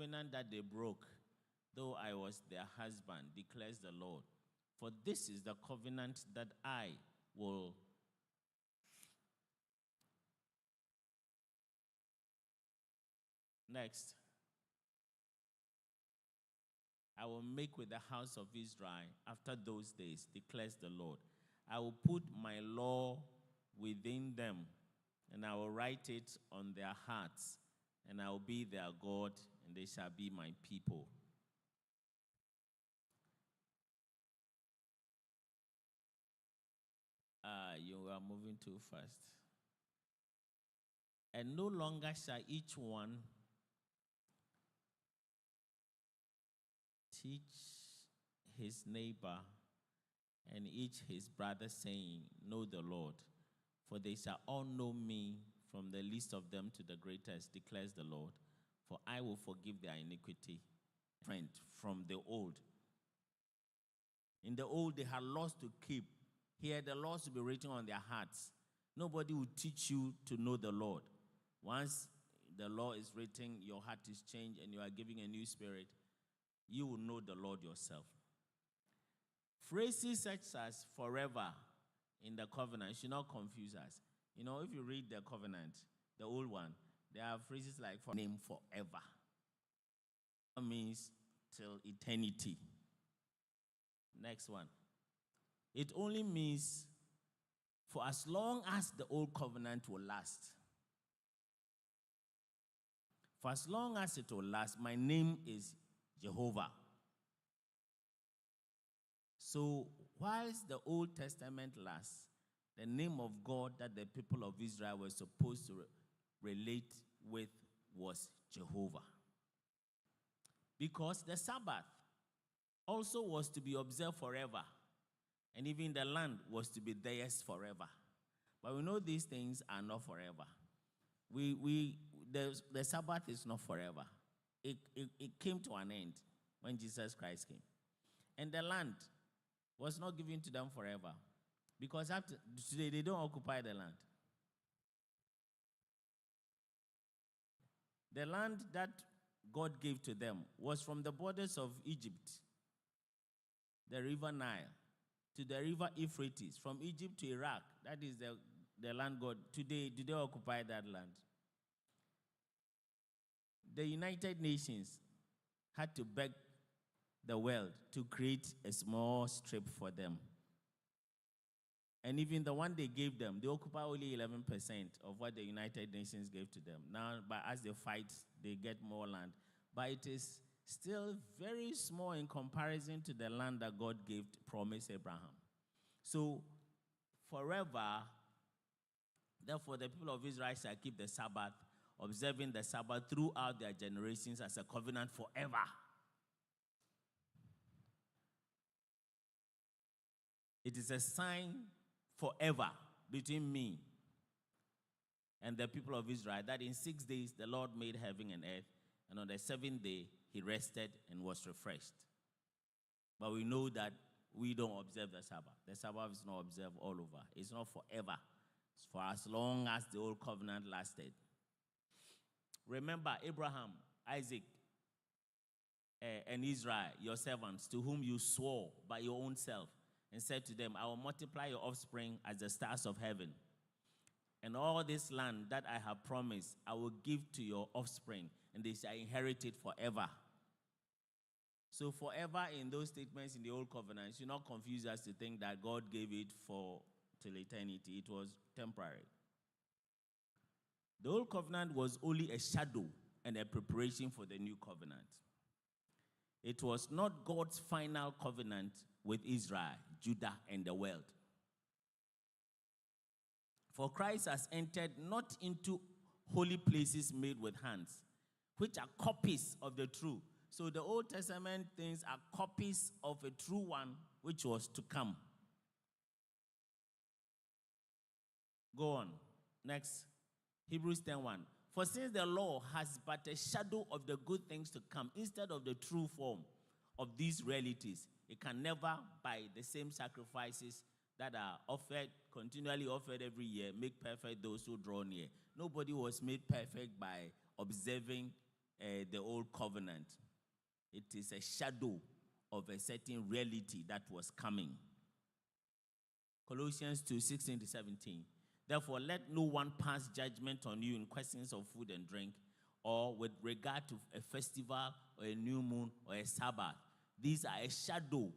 covenant that they broke, though I was their husband, declares the Lord. For this is the covenant that I will next. I will make with the house of Israel after those days, declares the Lord. I will put my law within them, and I will write it on their hearts, and I will be their God, and they shall be my people. You are moving too fast. And no longer shall each one teach his neighbor and each his brother, saying, know the Lord, for they shall all know me, from the least of them to the greatest, declares the Lord. For I will forgive their iniquity. Friend, from the old. In the old, they had laws to keep. Here, the laws will be written on their hearts. Nobody will teach you to know the Lord. Once the law is written, your heart is changed, and you are giving a new spirit, you will know the Lord yourself. Phrases such as forever in the covenant should not confuse us. You know, if you read the covenant, the old one, there are phrases like for name forever. That means till eternity. Next one. It only means for as long as the old covenant will last. For as long as it will last, my name is Jehovah. So, whilst the Old Testament lasts, the name of God that the people of Israel were supposed to relate with was Jehovah. Because the Sabbath also was to be observed forever. And even the land was to be theirs forever. But we know these things are not forever. The Sabbath is not forever. It came to an end when Jesus Christ came. And the land was not given to them forever. Because after today, they don't occupy the land. The land that God gave to them was from the borders of Egypt, the river Nile, to the river Euphrates, from Egypt to Iraq. That is the land God. Today, do they occupy that land? The United Nations had to beg the world to create a small strip for them. And even the one they gave them, they occupy only 11% of what the United Nations gave to them. Now, but as they fight, they get more land. But it is still very small in comparison to the land that God gave to promise Abraham. So, forever, therefore, the people of Israel shall keep the Sabbath, observing the Sabbath throughout their generations as a covenant forever. It is a sign forever between me and the people of Israel that in 6 days the Lord made heaven and earth, and on the seventh day he rested and was refreshed. But we know that we don't observe the Sabbath. The Sabbath is not observed all over. It's not forever. It's for as long as the old covenant lasted. Remember Abraham, Isaac, and Israel, your servants, to whom you swore by your own self, and said to them, I will multiply your offspring as the stars of heaven. And all this land that I have promised, I will give to your offspring, and they shall inherit it forever. So forever in those statements in the old covenant should not confuse us to think that God gave it for till eternity. It was temporary. The old covenant was only a shadow and a preparation for the new covenant. It was not God's final covenant with Israel, Judah, and the world. For Christ has entered not into holy places made with hands, which are copies of the true. So the Old Testament things are copies of a true one which was to come. Go on. Next. Hebrews 10:1. For since the law has but a shadow of the good things to come, instead of the true form of these realities, it can never, by the same sacrifices that are offered, continually offered every year, make perfect those who draw near. Nobody was made perfect by observing the old covenant. It is a shadow of a certain reality that was coming. Colossians 2:16-17. Therefore, let no one pass judgment on you in questions of food and drink, or with regard to a festival or a new moon or a Sabbath. These are a shadow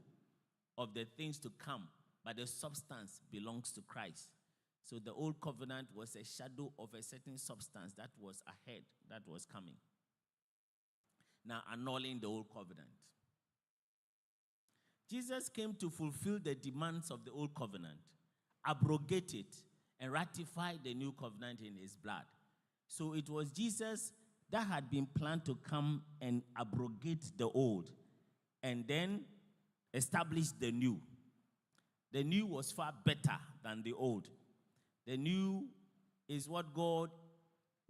of the things to come, but the substance belongs to Christ. So the old covenant was a shadow of a certain substance that was ahead, that was coming. Now, annulling the old covenant. Jesus came to fulfill the demands of the old covenant, abrogate it, and ratify the new covenant in his blood. So it was Jesus that had been planned to come and abrogate the old and then establish the new. The new was far better than the old. The new is what God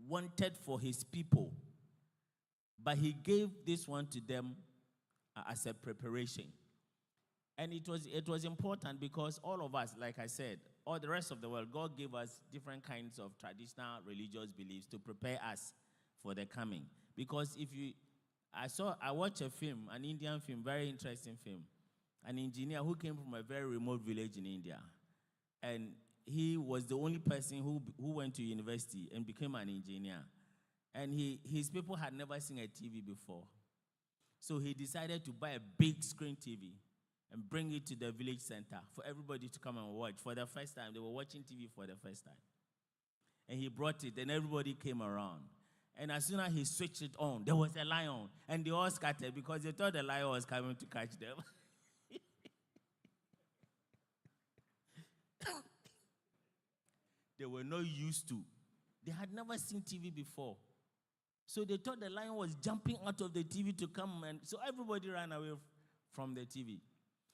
wanted for his people, but he gave this one to them as a preparation. And it was important because all of us, like I said, all the rest of the world, God gave us different kinds of traditional religious beliefs to prepare us for the coming. Because I watched a film, an Indian film, very interesting film, an engineer who came from a very remote village in India. And he was the only person who went to university and became an engineer. And his people had never seen a TV before. So he decided to buy a big screen TV and bring it to the village center for everybody to come and watch. For the first time, they were watching TV for the first time. And he brought it, and everybody came around. And as soon as he switched it on, there was a lion. And they all scattered because they thought the lion was coming to catch them. They were not used to. They had never seen TV before. So they thought the lion was jumping out of the TV to come, and so everybody ran away from the TV.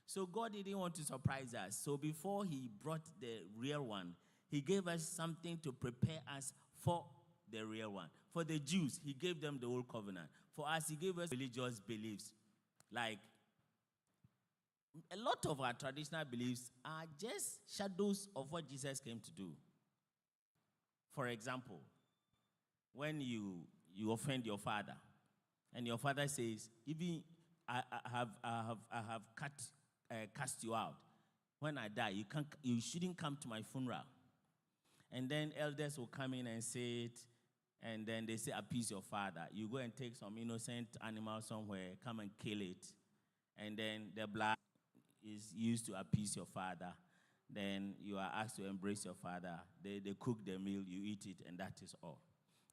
So God didn't want to surprise us. So before he brought the real one, he gave us something to prepare us for the real one. For the Jews, he gave them the old covenant. For us, he gave us religious beliefs. Like, a lot of our traditional beliefs are just shadows of what Jesus came to do. For example, when you offend your father, and your father says, even I have cast you out. When I die, you shouldn't come to my funeral. And then elders will come in and say it, and then they say, appease your father. You go and take some innocent animal somewhere, come and kill it, and then the blood is used to appease your father. Then you are asked to embrace your father. They cook the meal, you eat it, and that is all.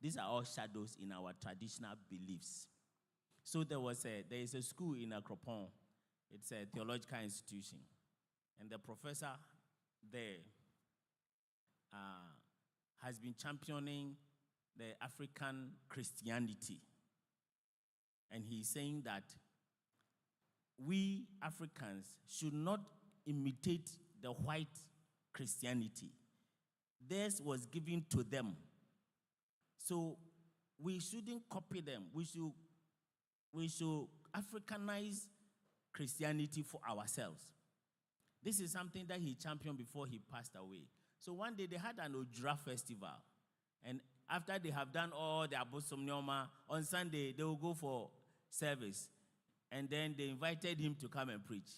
These are all shadows in our traditional beliefs. So there is a school in Akropong. It's a theological institution. And the professor there has been championing the African Christianity. And he's saying that we Africans should not imitate the white Christianity. Theirs was given to them. So we shouldn't copy them. We should Africanize Christianity for ourselves. This is something that he championed before he passed away. So one day they had an Ojura festival. And after they have done all the abosomnioma, on Sunday they will go for service. And then they invited him to come and preach.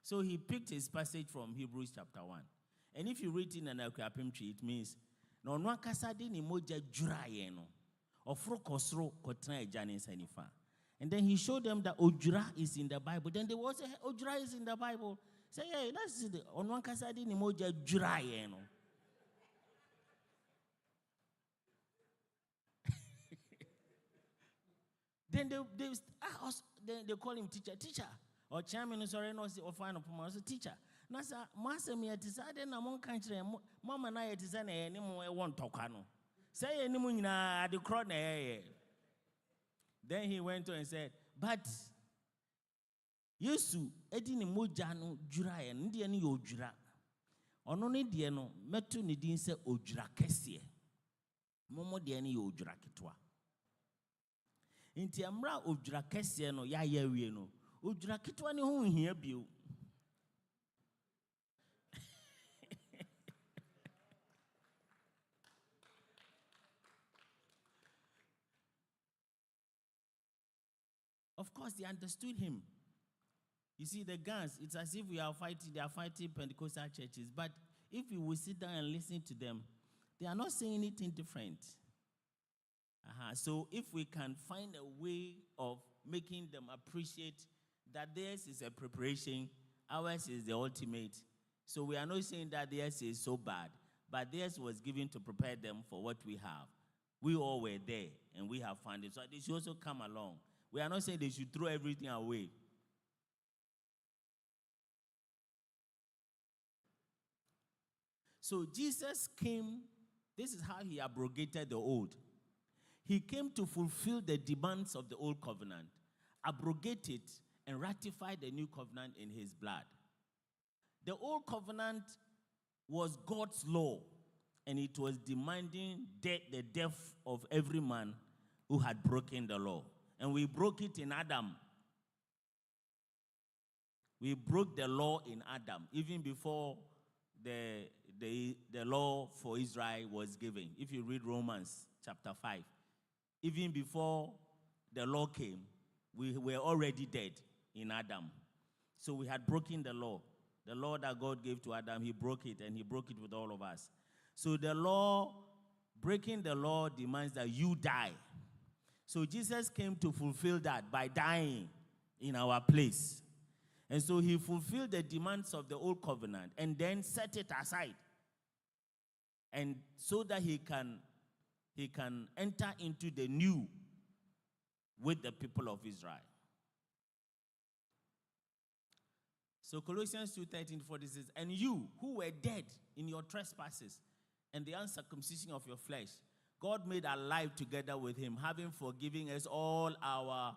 So he picked his passage from Hebrews chapter 1. And if you read it in an Akuapem tree, it means, no one kasadi ni moja jura yeno. Ofro kosro kotra ejani sanifa. And then he showed them that Ojura is in the Bible. Then they will say, Ojura is in the Bible. Say, hey, that's it. On one kasadi ni moja jura yeno. Then they call him teacher. Or chairman, sorry, no, or final promotion, teacher. Nasa, master me at his side, and among country, Mamma and I at his end, any more won't talk. Say any moon at the crowd. Then he went to and said, but Yesu, Edini Mojano, Jura, and Indian Ojura. On only Diano, Metu Nidin se Ojura Kessie. Momo Diani Ojura Kitwa. Inti amra Ojura Kessie no, ya ye no. Ojura Kitwa ni hon here bio. Of course, they understood him. You see, the guns, it's as if they are fighting Pentecostal churches. But if you will sit down and listen to them, they are not saying anything different. So if we can find a way of making them appreciate that theirs is a preparation, ours is the ultimate. So we are not saying that theirs is so bad, but theirs was given to prepare them for what we have. We all were there, and we have found it. So they should also come along. We are not saying they should throw everything away. So Jesus came, this is how he abrogated the old. He came to fulfill the demands of the old covenant, abrogate it, and ratify the new covenant in his blood. The old covenant was God's law, and it was demanding the death of every man who had broken the law. And we broke it in Adam. We broke the law in Adam, even before the law for Israel was given. If you read Romans chapter 5, even before the law came, we were already dead in Adam. So we had broken the law. The law that God gave to Adam, he broke it, and he broke it with all of us. So the law, breaking the law demands that you die. So Jesus came to fulfill that by dying in our place. And so he fulfilled the demands of the old covenant and then set it aside. And so that he can enter into the new with the people of Israel. So Colossians 2:13-14 says, and you who were dead in your trespasses and the uncircumcision of your flesh, God made alive together with him, having forgiven us all our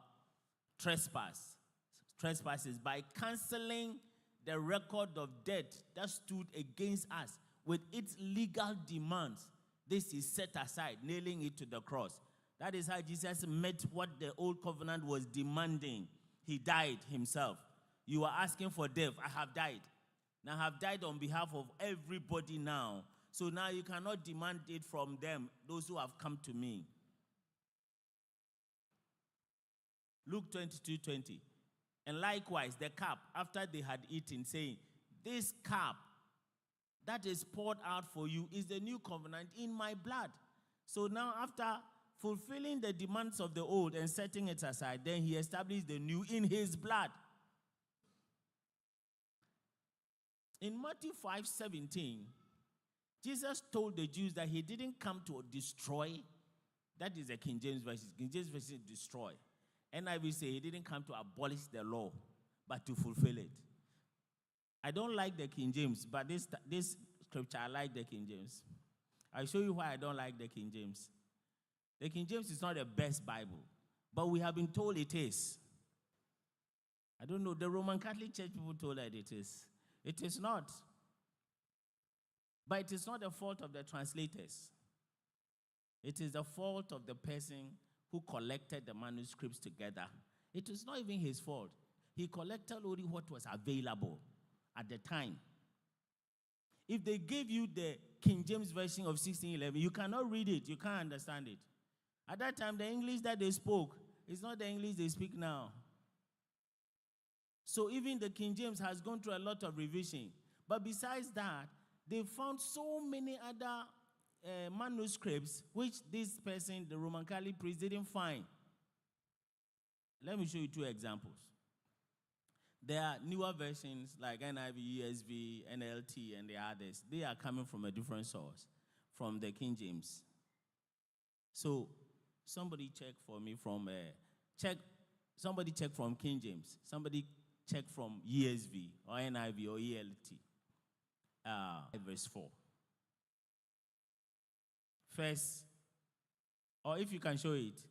trespasses by canceling the record of debt that stood against us with its legal demands. This is set aside, nailing it to the cross. That is how Jesus met what the old covenant was demanding. He died himself. You are asking for death. I have died. Now I have died on behalf of everybody now. So now you cannot demand it from them, those who have come to me. Luke 22:20. And likewise, the cup, after they had eaten, saying, this cup that is poured out for you is the new covenant in my blood. So now after fulfilling the demands of the old and setting it aside, then he established the new in his blood. In Matthew 5:17, Jesus told the Jews that he didn't come to destroy. That is the King James Version. King James Version, destroy. NIV say he didn't come to abolish the law, but to fulfill it. I don't like the King James, but this scripture, I like the King James. I'll show you why I don't like the King James. The King James is not the best Bible, but we have been told it is. I don't know, the Roman Catholic Church people told that it is. It is not. But it is not the fault of the translators. It is the fault of the person who collected the manuscripts together. It is not even his fault. He collected only what was available at the time. If they gave you the King James Version of 1611, you cannot read it. You can't understand it. At that time, the English that they spoke is not the English they speak now. So even the King James has gone through a lot of revision. But besides that, they found so many other manuscripts which this person, the Roman Catholic priest, didn't find. Let me show you two examples. There are newer versions like NIV, ESV, NLT, and the others. They are coming from a different source, from the King James. So somebody check for me from somebody check from King James. Somebody check from ESV or NIV or ELT. Verse 4. First, or if you can show it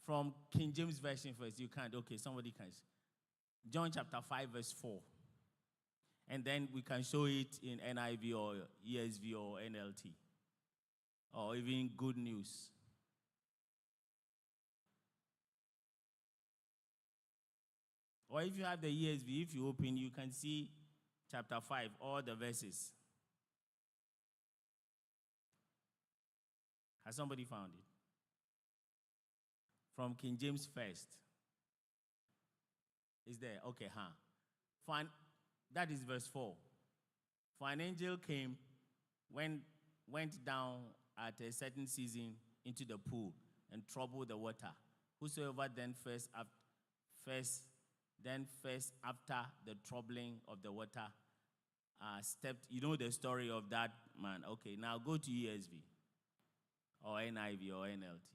from King James Version first, you can't. Okay, somebody can. John chapter 5, verse 4. And then we can show it in NIV or ESV or NLT. Or even Good News. Or if you have the ESV, if you open, you can see chapter 5, all the verses. Has somebody found it? From King James first. Is there? Okay, huh? That is verse 4. For an angel came, went down at a certain season into the pool and troubled the water. Whosoever then first after the troubling of the water stepped. You know the story of that man. Okay, now go to ESV or NIV or NLT.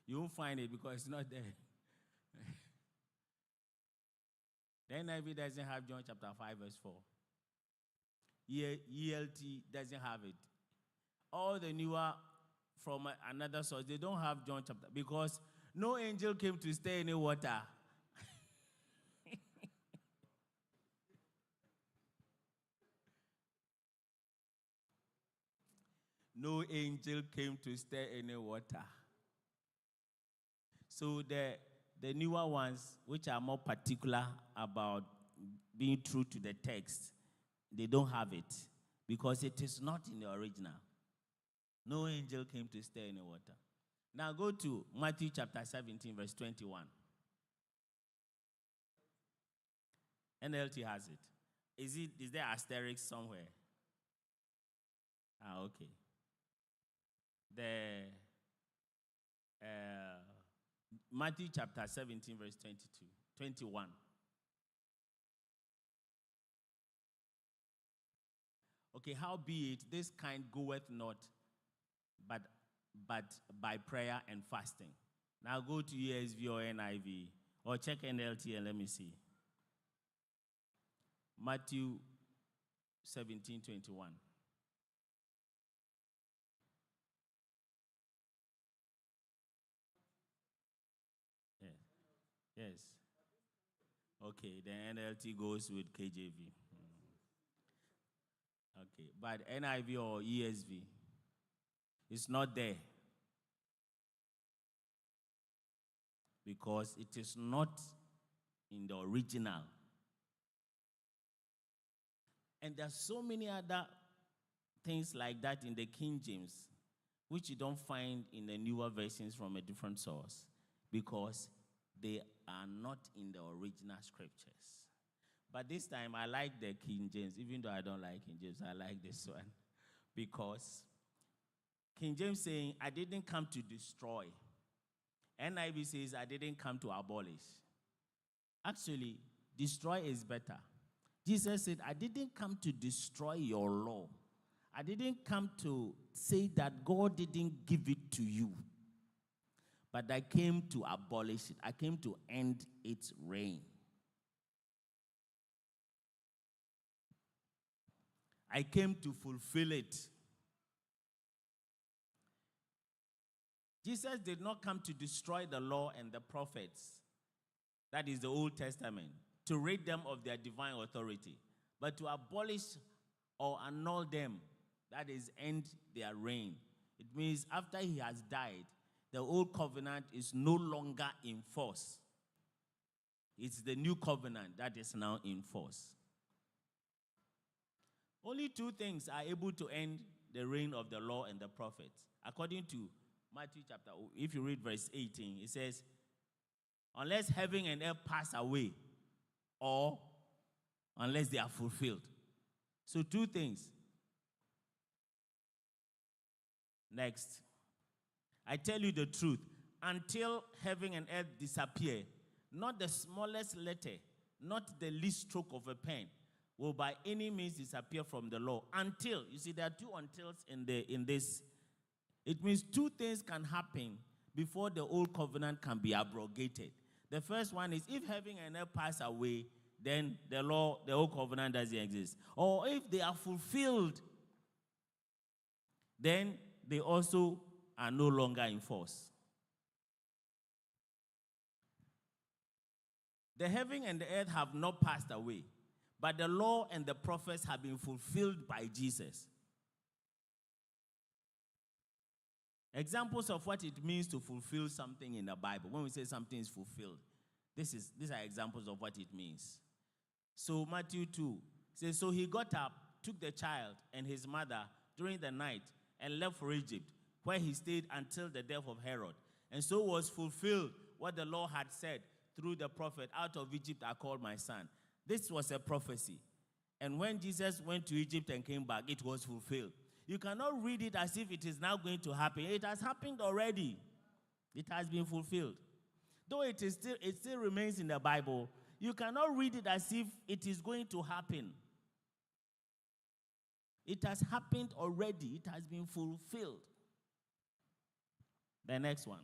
You won't find it because it's not there. The NIV doesn't have John chapter 5 verse 4. ELT doesn't have it. All the newer from another source, they don't have John chapter because no angel came to stay in the water. No angel came to stay in the water. So the newer ones, which are more particular about being true to the text, they don't have it because it is not in the original. No angel came to stay in the water. Now go to Matthew chapter 17, verse 21. NLT has it. Is there asterisk somewhere? Okay. Matthew chapter 17, verse 21. Okay, howbeit this kind goeth not, but by prayer and fasting. Now go to ESV or NIV, or check NLT and let me see. Matthew 17, 21. Yes. Okay, the NLT goes with KJV. Okay, but NIV or ESV, it's not there because it is not in the original. And there's so many other things like that in the King James, which you don't find in the newer versions from a different source because they are not in the original scriptures. But this time, I like the King James. Even though I don't like King James, I like this one. Because King James saying, I didn't come to destroy. NIV says, I didn't come to abolish. Actually, destroy is better. Jesus said, I didn't come to destroy your law. I didn't come to say that God didn't give it to you. But I came to abolish it. I came to end its reign. I came to fulfill it. Jesus did not come to destroy the law and the prophets. That is the Old Testament. To rid them of their divine authority. But to abolish or annul them. That is, end their reign. It means after he has died, the old covenant is no longer in force. It's the new covenant that is now in force. Only two things are able to end the reign of the law and the prophets. According to Matthew chapter, if you read verse 18, it says, unless heaven and earth pass away, or unless they are fulfilled. So two things. Next. I tell you the truth, until heaven and earth disappear, not the smallest letter, not the least stroke of a pen, will by any means disappear from the law. Until, you see, there are two untils in this. It means two things can happen before the old covenant can be abrogated. The first one is if heaven and earth pass away, then the old covenant doesn't exist. Or if they are fulfilled, then they also are no longer in force. The heaven and the earth have not passed away, but the law and the prophets have been fulfilled by Jesus. Examples of what it means to fulfill something in the Bible. When we say something is fulfilled, these are examples of what it means. So Matthew 2 says, so he got up, took the child and his mother during the night and left for Egypt, where he stayed until the death of Herod. And so was fulfilled what the Lord had said through the prophet, out of Egypt I called my son. This was a prophecy. And when Jesus went to Egypt and came back, it was fulfilled. You cannot read it as if it is now going to happen. It has happened already. It has been fulfilled. Though it still remains in the Bible, you cannot read it as if it is going to happen. It has happened already. It has been fulfilled. The next one.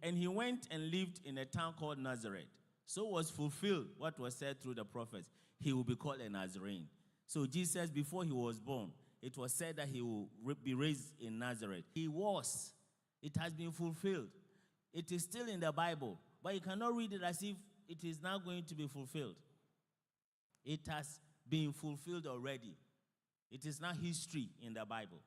And he went and lived in a town called Nazareth. So was fulfilled what was said through the prophets. He will be called a Nazarene. So Jesus, before he was born, it was said that he will be raised in Nazareth. He was. It has been fulfilled. It is still in the Bible, but you cannot read it as if it is now going to be fulfilled. It has been fulfilled already. It is now history in the Bible.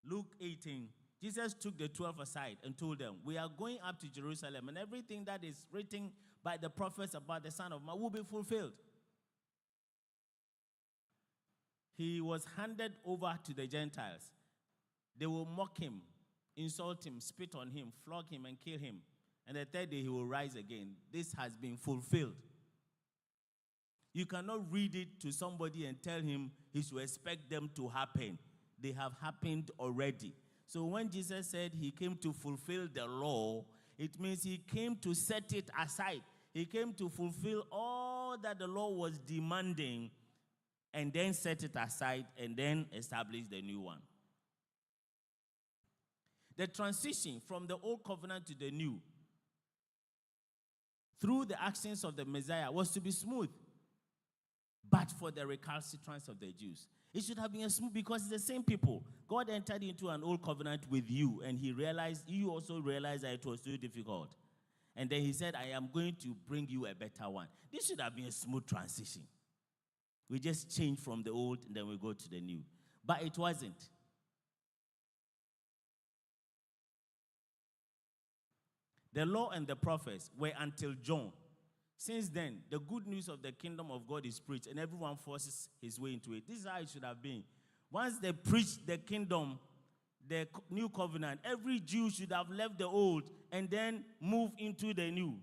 Luke 18, Jesus took the 12 aside and told them, we are going up to Jerusalem, and everything that is written by the prophets about the Son of Man will be fulfilled. He was handed over to the Gentiles. They will mock him, insult him, spit on him, flog him, and kill him. And the third day he will rise again. This has been fulfilled. You cannot read it to somebody and tell him he should expect them to happen. They have happened already. So when Jesus said he came to fulfill the law, it means he came to set it aside. He came to fulfill all that the law was demanding, and then set it aside, and then establish the new one. The transition from the old covenant to the new, through the actions of the Messiah, was to be smooth, but for the recalcitrance of the Jews. It should have been smooth because it's the same people. God entered into an old covenant with you, and you also realized that it was too difficult. And then he said, I am going to bring you a better one. This should have been a smooth transition. We just change from the old, and then we go to the new. But it wasn't. The law and the prophets were until John. Since then, the good news of the kingdom of God is preached, and everyone forces his way into it. This is how it should have been. Once they preached the kingdom, the new covenant, every Jew should have left the old and then move into the new,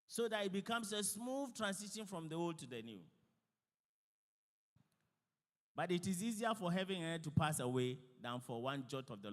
so that it becomes a smooth transition from the old to the new. But it is easier for heaven and earth to pass away than for one jot of the